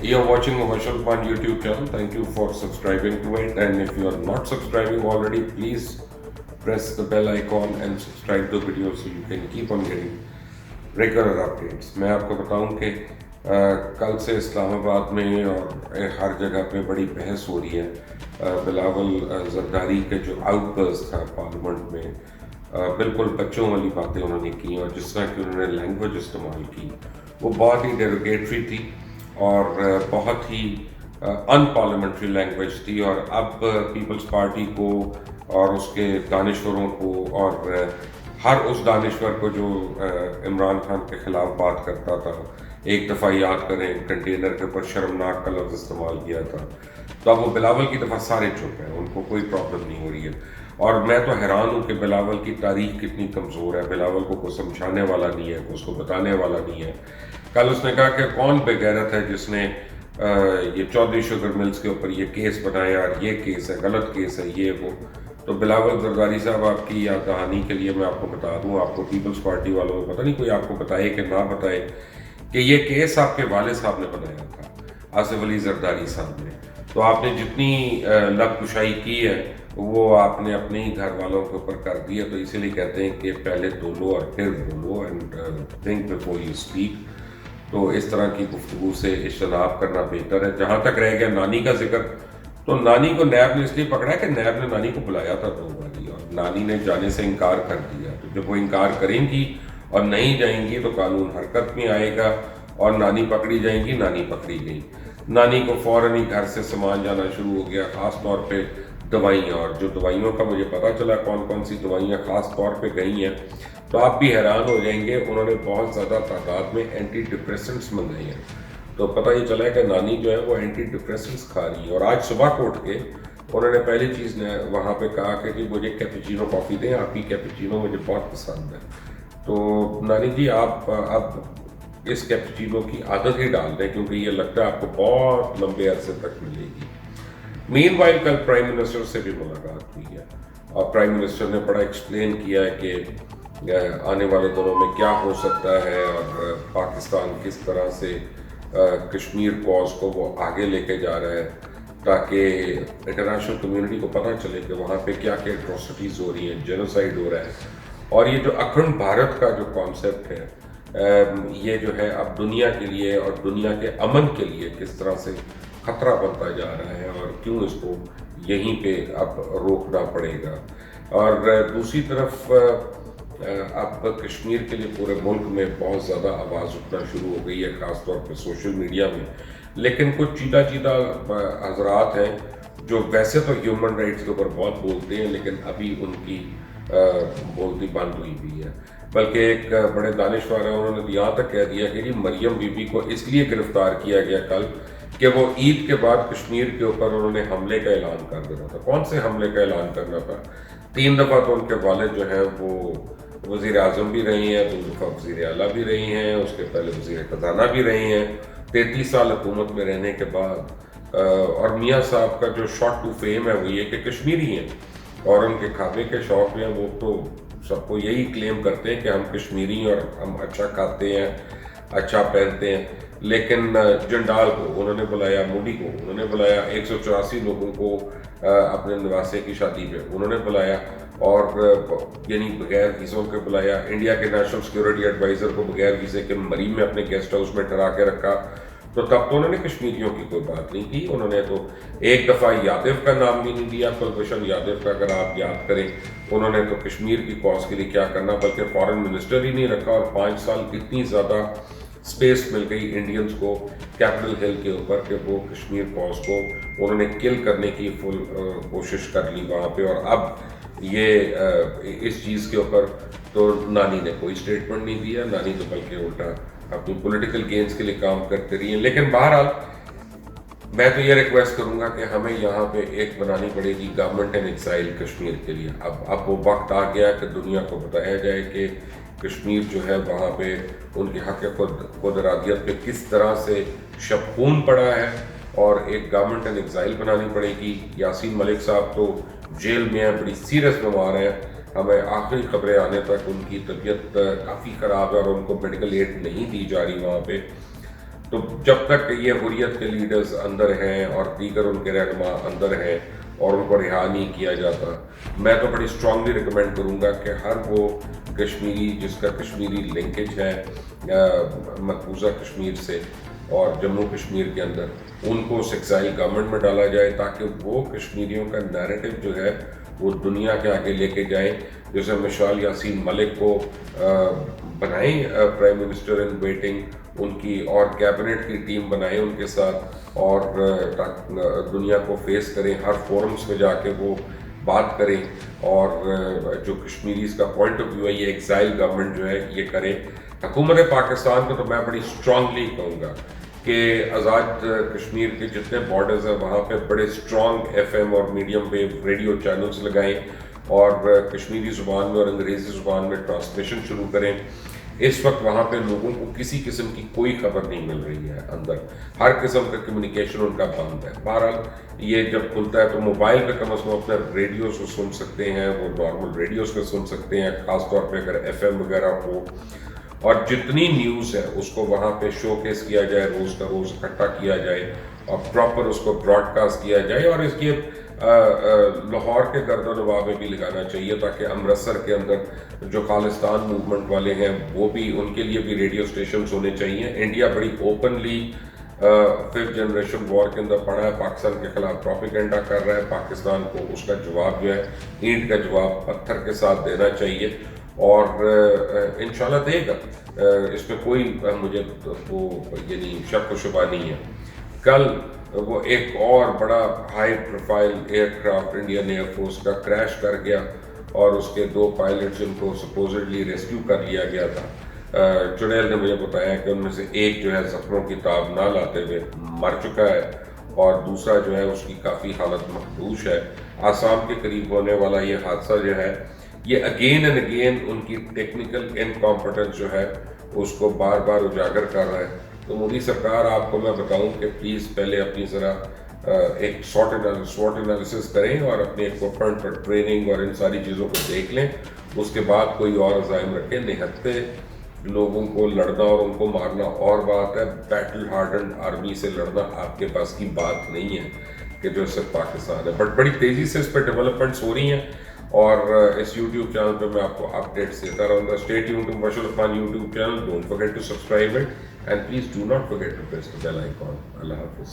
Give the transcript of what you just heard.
You're watching Mubashir Khan YouTube channel. Thank you for subscribing to it. And if you are not subscribing already, please press the bell icon and subscribe the video so you can keep on getting regular updates. मैं आपको बताऊं कि कल से इस्लामाबाद में और हर जगह पे बड़ी बहस हो रही है बिलावल जरदारी के जो आउटबर्स्ट था पार्लियामेंट में बिल्कुल बच्चों वाली बातें उन्होंने की और जिस तरह की उन्होंने लैंग्वेज इस्तेमाल की वो बहुत ही डेरोगेटरी थी और बहुत ही अनपार्लियामेंट्री लैंग्वेज थी। और अब पीपल्स पार्टी को और उसके दानिश्वरों को और हर उस दानिश्वर को जो इमरान खान के ख़िलाफ़ बात करता था, एक दफ़ा याद करें कंटेनर के ऊपर शर्मनाक का लफ्ज़ इस्तेमाल किया था, तो अब वो बिलावल की दफ़ा सारे चुप हैं, उनको कोई प्रॉब्लम नहीं हो रही है। और मैं तो हैरान हूँ कि बिलावल की तारीख कितनी कमज़ोर है। बिलावल को कोई समझाने वाला नहीं है, उसको बताने वाला नहीं है। कल उसने कहा कि कौन बेगैरत है जिसने ये चौधरी शुगर मिल्स के ऊपर ये केस बनाया और ये केस है, गलत केस है, ये वो। तो बिलावल जरदारी साहब, आपकी याद दहानी के लिए मैं आपको बता दूं, आपको पीपल्स पार्टी वालों को पता नहीं कोई आपको बताए कि ना बताए कि ये केस आपके वाले साहब ने बनाया था, आसिफ अली जरदारी साहब ने। तो आपने जितनी लबकुशाई की है वो आपने अपने ही घर वालों के ऊपर कर दी है। तो इसीलिए कहते हैं कि पहले तोलो और फिर बोलो, and think before you speak. तो इस तरह की गुफ्तगू से इज्तनाब करना बेहतर है। जहाँ तक रह गया नानी का जिक्र, तो नानी को नैब ने इसलिए पकड़ा है कि नैब ने नानी को बुलाया था 2 बार और नानी ने जाने से इनकार कर दिया। तो जब वो इनकार करेंगी और नहीं जाएंगी तो कानून हरकत में आएगा और नानी पकड़ी जाएंगी। नानी पकड़ी गई, नानी को फ़ौरन ही घर से सामान जाना शुरू हो गया, ख़ास तौर पे दवाइयाँ। और जो दवाइयों का मुझे पता चला कौन कौन सी दवाइयाँ ख़ास तौर पे गई हैं, तो आप भी हैरान हो जाएंगे। उन्होंने बहुत ज़्यादा तादाद में एंटी डिप्रेसेंट्स मंगाए हैं। तो पता ये चला है कि नानी जो है वो एंटी डिप्रेसेंट्स खा रही है। और आज सुबह को उठ के उन्होंने पहली चीज़ ने वहाँ पे कहा कि मुझे कैपुचिनो कॉफ़ी दें, आपकी कैपुचिनो मुझे बहुत पसंद है। तो नानी जी, आप अब इस कैपुचिनो की आदत ही डाल दें, क्योंकि ये लगता है आपको बहुत लंबे अरसे तक मिलेगी। मीनवाइल कल प्राइम मिनिस्टर से भी मुलाकात हुई है और प्राइम मिनिस्टर ने बड़ा एक्सप्लेन किया है कि आने वाले दिनों में क्या हो सकता है और पाकिस्तान किस तरह से कश्मीर कॉज को वो आगे लेके जा रहा है, ताकि इंटरनेशनल कम्युनिटी को पता चले कि वहाँ पे क्या क्या एट्रोसिटीज़ हो रही हैं, जेनोसाइड हो रहा है। और ये जो अखंड भारत का जो कॉन्सेप्ट है, ये जो है अब दुनिया के लिए और दुनिया के अमन के लिए किस तरह से खतरा बनता जा रहा है और क्यों इसको यहीं पे अब रोकना पड़ेगा। और दूसरी तरफ अब कश्मीर के लिए पूरे मुल्क में बहुत ज़्यादा आवाज़ उठना शुरू हो गई है, ख़ास तौर पर सोशल मीडिया में। लेकिन कुछ चीदा हजरात हैं जो वैसे तो ह्यूमन राइट्स के ऊपर बहुत बोलते हैं, लेकिन अभी उनकी बोलती बंद हुई भी है। बल्कि एक बड़े दानिश्वर हैं, उन्होंने यहाँ तक कह दिया कि मरियम बीबी को इसलिए गिरफ्तार किया गया कल कि वो ईद के बाद कश्मीर के ऊपर उन्होंने हमले का ऐलान कर देना था। कौन से हमले का ऐलान करना था? 3 दफ़ा तो उनके वालिद जो हैं वो वज़ीर आज़म भी रही हैं, 2 दफ़ा वज़ीर आला भी रही हैं, उसके पहले वज़ीर ख़जाना भी रही हैं। 33 साल हुकूमत में रहने के बाद और मियाँ साहब का जो शॉट टू फेम है वो ये कि कश्मीरी हैं और उनके खाने के शौक़ में वो तो सबको यही क्लेम करते हैं कि हम कश्मीरी और हम अच्छा खाते हैं, अच्छा पहनते हैं। लेकिन जंडाल को उन्होंने बुलाया, मोदी को उन्होंने बुलाया, 184 लोगों को अपने नवासे की शादी पे उन्होंने बुलाया और यानी बगैर वीज़ों के बुलाया। इंडिया के नेशनल सिक्योरिटी एडवाइज़र को बगैर वीज़े के मरीम में अपने गेस्ट हाउस में ठहरा के रखा। तो तब तो उन्होंने कश्मीरियों की कोई बात नहीं की। उन्होंने तो एक दफ़ा यादव का नाम भी नहीं दिया, कुलभूषण यादव का अगर आप याद करें। उन्होंने तो कश्मीर की कॉज के लिए क्या करना, बल्कि फॉरेन मिनिस्टर ही नहीं रखा। और 5 साल इतनी ज़्यादा स्पेस मिल गई इंडियंस को कैपिटल हिल के ऊपर कि वो कश्मीर कॉज को उन्होंने किल करने की फुल कोशिश कर ली वहाँ पे। और अब ये इस चीज़ के ऊपर तो नानी ने कोई स्टेटमेंट नहीं दिया। नानी तो बल्कि उल्टा अपनी पॉलिटिकल गेन्स के लिए काम करते रही हैं। लेकिन बहरहाल मैं तो ये रिक्वेस्ट करूँगा कि हमें यहाँ पे एक बनानी पड़ेगी गवर्नमेंट इन एक्साइल कश्मीर के लिए। अब वो वक्त आ गया कि दुनिया को बताया जाए कि कश्मीर जो है वहाँ पे उनके हक़ खुद इरादियत पे किस तरह से शबखून पड़ा है और एक गवर्नमेंट इन एक्साइल बनानी पड़ेगी। यासीन मलिक साहब तो जेल में हैं, बड़ी सीरियस बीमार हैं। हमें आखिरी खबरें आने तक उनकी तबीयत काफ़ी ख़राब है और उनको मेडिकल एड नहीं दी जा रही वहाँ पे। تو جب تک یہ حریت کے لیڈرز اندر ہیں اور دیگر ان کے رہنما اندر ہیں اور ان کو رہا نہیں کیا جاتا، میں تو بڑی اسٹرانگلی ریکمینڈ کروں گا کہ ہر وہ کشمیری جس کا کشمیری لنکیج ہے مقبوضہ کشمیر سے اور جموں کشمیر کے اندر، ان کو اس ایکسائل گورنمنٹ میں ڈالا جائے تاکہ وہ کشمیریوں کا نیریٹو جو ہے وہ دنیا کے آگے لے کے جائیں. جیسے مشال یاسین ملک کو بنائیں پرائم منسٹر ان ویٹنگ، ان کی اور کیبنٹ کی ٹیم بنائیں ان کے ساتھ، اور دنیا کو فیس کریں، ہر فورمز میں جا کے وہ بات کریں، اور جو کشمیریز کا پوائنٹ آف ویو ہے یہ ایگزائل گورنمنٹ جو ہے یہ کرے. حکومت پاکستان کو تو میں بڑی اسٹرانگلی کہوں گا کہ آزاد کشمیر کے جتنے بارڈرز ہیں وہاں پہ بڑے اسٹرانگ ایف ایم اور میڈیم ویو ریڈیو چینلز لگائیں اور کشمیری زبان میں اور انگریزی زبان میں ٹرانسلیشن شروع کریں. اس وقت وہاں پہ لوگوں کو کسی قسم کی کوئی خبر نہیں مل رہی ہے، اندر ہر قسم کا کمیونیکیشن ان کا بند ہے. بہرحال یہ جب کھلتا ہے تو موبائل پہ کم از کم اپنے ریڈیوز کو سن سکتے ہیں، وہ نارمل ریڈیوز پہ سن سکتے ہیں، خاص طور پہ اگر ایف ایم وغیرہ ہو، اور جتنی نیوز ہے اس کو وہاں پہ شو کیس کیا جائے، روز کا روز اکٹھا کیا جائے اور پراپر اس کو براڈ کاسٹ کیا جائے. اور اس کے لاہور کے گرد و نواح میں بھی لگانا چاہیے تاکہ امرتسر کے اندر جو خالستان موومنٹ والے ہیں وہ بھی، ان کے لیے بھی ریڈیو اسٹیشنز ہونے چاہیے. انڈیا بڑی اوپنلی 5th جنریشن وار کے اندر پڑا ہے، پاکستان کے خلاف پروپیگنڈا کر رہا ہے. پاکستان کو اس کا جواب جو ہے اینٹ کا جواب پتھر کے ساتھ دینا چاہیے، اور انشاءاللہ دے گا. اس میں کوئی مجھے وہ یعنی شک و شبہ نہیں ہے. کل وہ ایک اور بڑا high profile aircraft Indian air force کا کریش کر گیا اور اس کے 2 پائلٹس ان کو سپوزڈلی ریسکیو کر لیا گیا تھا. چڑیل نے مجھے بتایا کہ ان میں سے ایک جو ہے زخموں کی تاب نہ لاتے ہوئے مر چکا ہے اور دوسرا جو ہے اس کی کافی حالت مخدوش ہے. آسام کے قریب ہونے والا یہ حادثہ جو ہے یہ اگین اینڈ اگین ان کی ٹیکنیکل انکمپٹنس جو ہے اس کو بار بار اجاگر کر رہا ہے. تو مودی سرکار آپ کو میں بتاؤں کہ پلیز پہلے اپنی ذرا ایک سوٹ انالیسس کریں اور اپنے اکوپمنٹ اور ٹریننگ اور ان ساری چیزوں کو دیکھ لیں. اس کے بعد کوئی اور عزائم رکھیں. نہتے لوگوں کو لڑنا اور ان کو مارنا اور بات ہے، بیٹل ہارڈنڈ آرمی سے لڑنا آپ کے پاس کی بات نہیں ہے کہ جو صرف پاکستان ہے. بٹ بڑی تیزی سے اس پہ ڈیولپمنٹس ہو رہی ہیں اور اس یوٹیوب چینل پہ میں آپ کو اپڈیٹس دیتا رہوں گا. Stay tuned to Mubashir Usman YouTube channel. Don't forget to subscribe it and please do not forget to press the bell icon. اللہ حافظ.